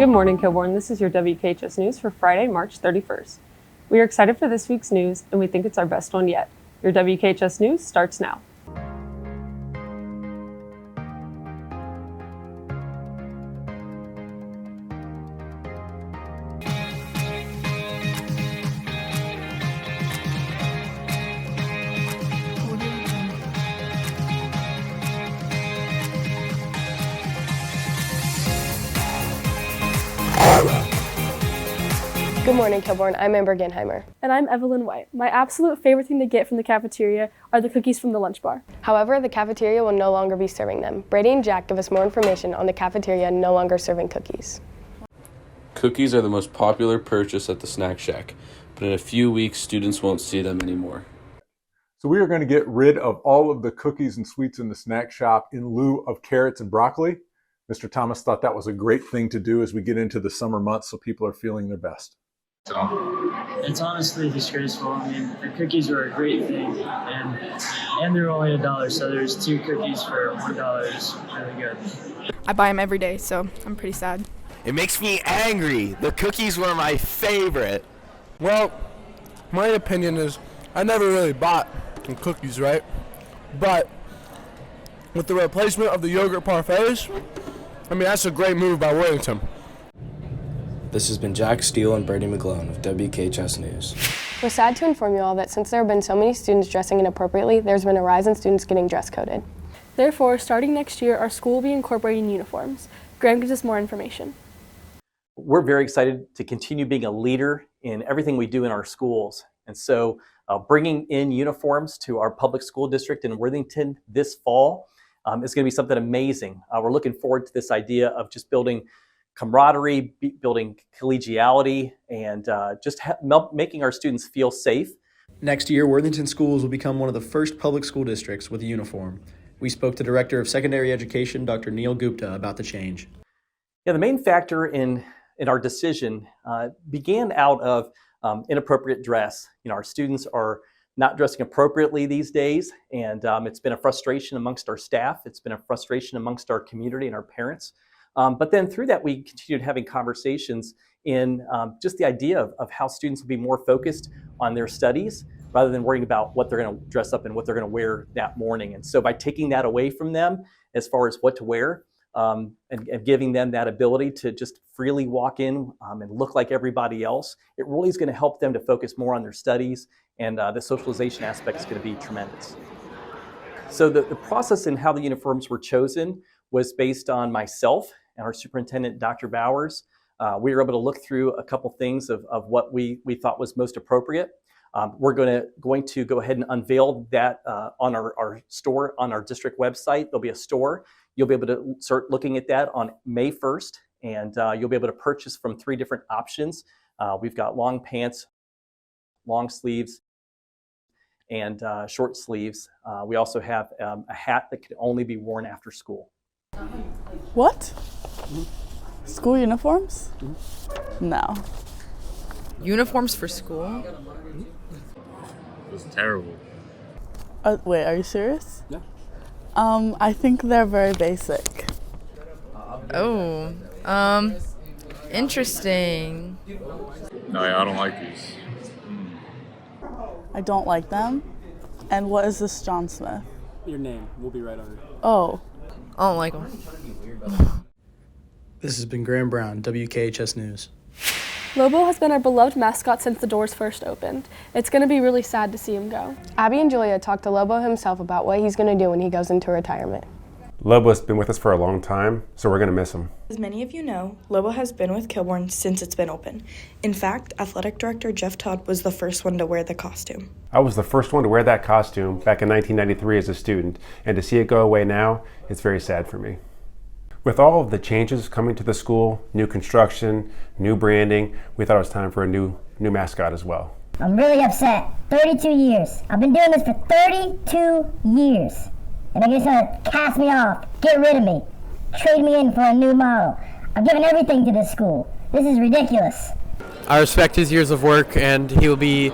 Good morning, Kilbourne. This is your WKHS news for Friday, March 31st. We are excited for this week's news, and we think it's our best one yet. Your WKHS news starts now. Good morning, Kilbourne. I'm Amber Genheimer. And I'm Evelyn White. My absolute favorite thing to get from the cafeteria are the cookies from the lunch bar. However, the cafeteria will no longer be serving them. Brady and Jack give us more information on the cafeteria no longer serving cookies. Cookies are the most popular purchase at the Snack Shack, but in a few weeks, students won't see them anymore. So we are going to get rid of all of the cookies and sweets in the snack shop in lieu of carrots and broccoli. Mr. Thomas thought that was a great thing to do as we get into the summer months so people are feeling their best. It's honestly disgraceful. I mean, the cookies were a great thing, and they're only $1, so there's 2 cookies for $1 is really good. I buy them every day, so I'm pretty sad. It makes me angry. The cookies were my favorite. Well, my opinion is I never really bought some cookies, right? But with the replacement of the yogurt parfaits, I mean, that's a great move by Worthington. This has been Jack Steele and Brady McGlone of WKHS News. We're sad to inform you all that since there have been so many students dressing inappropriately, there's been a rise in students getting dress coded. Therefore, starting next year, our school will be incorporating uniforms. Graham gives us more information. We're very excited to continue being a leader in everything we do in our schools. And so bringing in uniforms to our public school district in Worthington this fall is going to be something amazing. We're looking forward to this idea of just building camaraderie, building collegiality, and just making our students feel safe. Next year, Worthington Schools will become one of the first public school districts with a uniform. We spoke to Director of Secondary Education, Dr. Neil Gupta, about the change. Yeah, the main factor in our decision began out of inappropriate dress. You know, our students are not dressing appropriately these days, and it's been a frustration amongst our staff. It's been a frustration amongst our community and our parents. But then through that, we continued having conversations in just the idea of how students will be more focused on their studies rather than worrying about what they're going to dress up and what they're going to wear that morning. And so by taking that away from them as far as what to wear and giving them that ability to just freely walk in and look like everybody else, it really is going to help them to focus more on their studies, and the socialization aspect is going to be tremendous. So the process in how the uniforms were chosen was based on myself and our superintendent, Dr. Bowers. We were able to look through a couple things of what we thought was most appropriate. We're going to go ahead and unveil that on our store, on our district website. There'll be a store. You'll be able to start looking at that on May 1st, and you'll be able to purchase from 3 different options. We've got long pants, long sleeves, and short sleeves. We also have a hat that can only be worn after school. What? School uniforms? No. Uniforms for school? It's terrible. Wait, are you serious? Yeah. I think they're very basic. Oh, interesting. No, I don't like these. I don't like them. And what is this, John Smith? Your name. We'll be right on it. Oh. I don't like them. This has been Graham Brown, WKHS News. Lobo has been our beloved mascot since the doors first opened. It's going to be really sad to see him go. Abby and Julia talked to Lobo himself about what he's going to do when he goes into retirement. Lobo's been with us for a long time, so we're going to miss him. As many of you know, Lobo has been with Kilbourne since it's been open. In fact, Athletic Director Jeff Todd was the first one to wear the costume. I was the first one to wear that costume back in 1993 as a student, and to see it go away now, it's very sad for me. With all of the changes coming to the school, new construction, new branding, we thought it was time for a new mascot as well. I'm really upset. 32 years. I've been doing this for 32 years. And they're just gonna cast me off, get rid of me, trade me in for a new model. I've given everything to this school. This is ridiculous. I respect his years of work, and he will be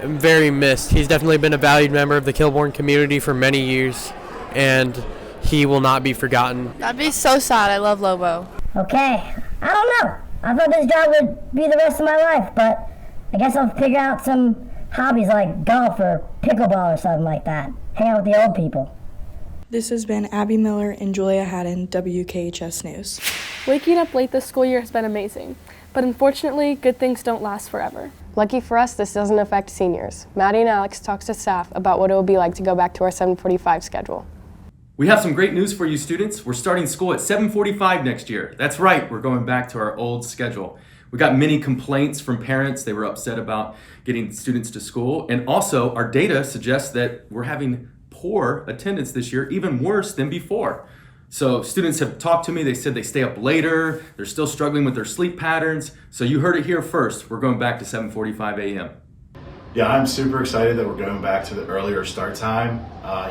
very missed. He's definitely been a valued member of the Kilbourne community for many years, and he will not be forgotten. That'd be so sad. I love Lobo. Okay, I don't know. I thought this job would be the rest of my life, but I guess I'll figure out some hobbies like golf or pickleball or something like that. Hang out with the old people. This has been Abby Miller and Julia Haddon, WKHS News. Waking up late this school year has been amazing, but unfortunately, good things don't last forever. Lucky for us, this doesn't affect seniors. Maddie and Alex talked to staff about what it will be like to go back to our 7:45 schedule. We have some great news for you students. We're starting school at 7:45 next year. That's right, we're going back to our old schedule. We got many complaints from parents. They were upset about getting students to school. And also, our data suggests that we're having poor attendance this year, even worse than before. So students have talked to me. They said they stay up later. They're still struggling with their sleep patterns. So you heard it here first. We're going back to 7:45 a.m. Yeah, I'm super excited that we're going back to the earlier start time.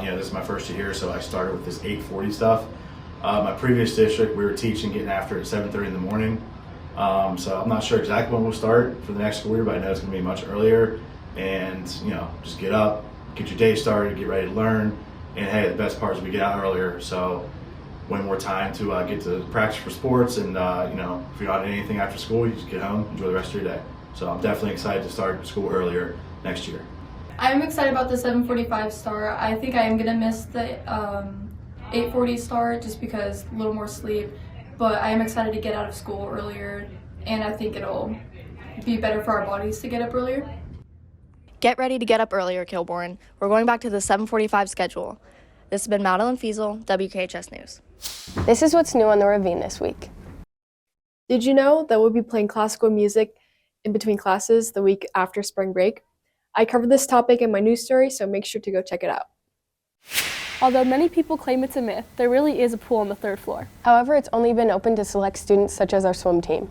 This is my first year here, so I started with this 8:40 stuff. My previous district, we were teaching, getting after it at 7:30 in the morning. So I'm not sure exactly when we'll start for the next school year, but I know it's going to be much earlier. And, just get up, get your day started, get ready to learn. And hey, the best part is we get out earlier, so way more time to get to practice for sports. And, if you're not doing anything after school, you just get home, enjoy the rest of your day. So I'm definitely excited to start school earlier next year. I'm excited about the 7:45 start. I think I am going to miss the 8:40 start just because a little more sleep. But I am excited to get out of school earlier, and I think it'll be better for our bodies to get up earlier. Get ready to get up earlier, Kilbourne. We're going back to the 7:45 schedule. This has been Madeline Fiesel, WKHS News. This is what's new on the Ravine this week. Did you know that we'll be playing classical music in between classes the week after spring break? I covered this topic in my news story, so make sure to go check it out. Although many people claim it's a myth, there really is a pool on the 3rd floor. However, it's only been open to select students such as our swim team.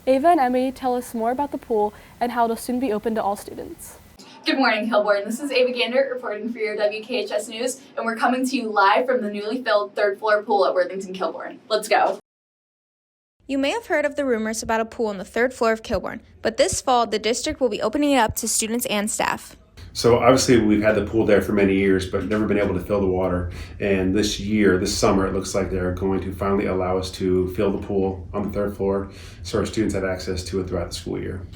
Ava and Emmy tell us more about the pool and how it'll soon be open to all students. Good morning, Kilbourne. This is Ava Gander reporting for your WKHS News, and we're coming to you live from the newly filled 3rd floor pool at Worthington Kilbourne. Let's go. You may have heard of the rumors about a pool on the 3rd floor of Kilbourne, but this fall, the district will be opening it up to students and staff. So obviously we've had the pool there for many years, but never been able to fill the water. And this summer, it looks like they're going to finally allow us to fill the pool on the 3rd floor so our students have access to it throughout the school year.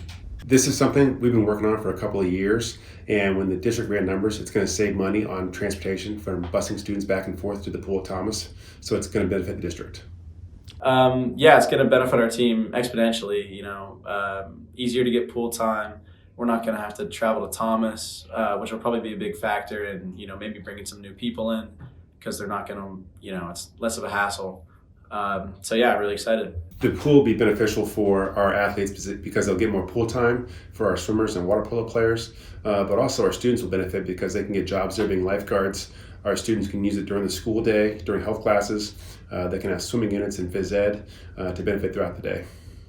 This is something we've been working on for a couple of years, and when the district ran numbers, it's going to save money on transportation from busing students back and forth to the pool at Thomas, so it's going to benefit the district. It's going to benefit our team exponentially. Easier to get pool time. We're not going to have to travel to Thomas, which will probably be a big factor, and maybe bringing some new people in because they're not going to, it's less of a hassle. Really excited. The pool will be beneficial for our athletes because they'll get more pool time for our swimmers and water polo players, but also our students will benefit because they can get jobs there being lifeguards. Our students can use it during the school day, during health classes. They can have swimming units and phys ed to benefit throughout the day.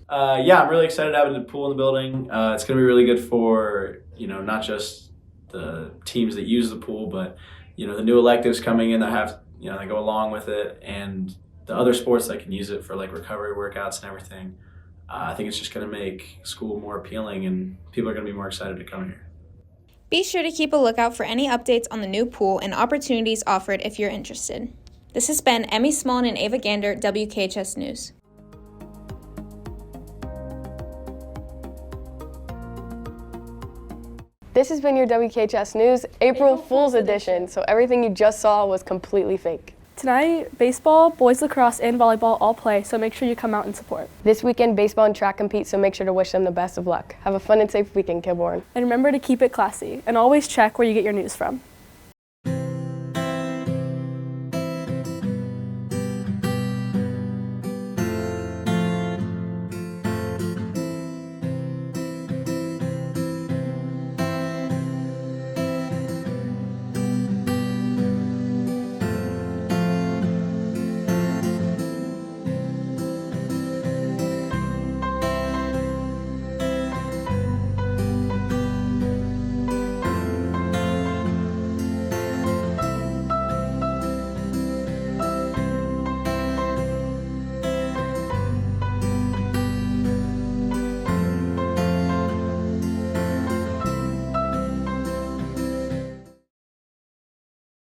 I'm really excited having the pool in the building. It's going to be really good for, not just the teams that use the pool, but, the new electives coming in that have, that go along with it, and the other sports that can use it for like recovery workouts and everything. I think it's just going to make school more appealing, and people are going to be more excited to come here. Be sure to keep a lookout for any updates on the new pool and opportunities offered if you're interested. This has been Emmy Smallin and Ava Gander, WKHS News. This has been your WKHS News April Fool's Edition, so everything you just saw was completely fake. Tonight, baseball, boys lacrosse, and volleyball all play, so make sure you come out and support. This weekend, baseball and track compete, so make sure to wish them the best of luck. Have a fun and safe weekend, Kilbourne. And remember to keep it classy, and always check where you get your news from.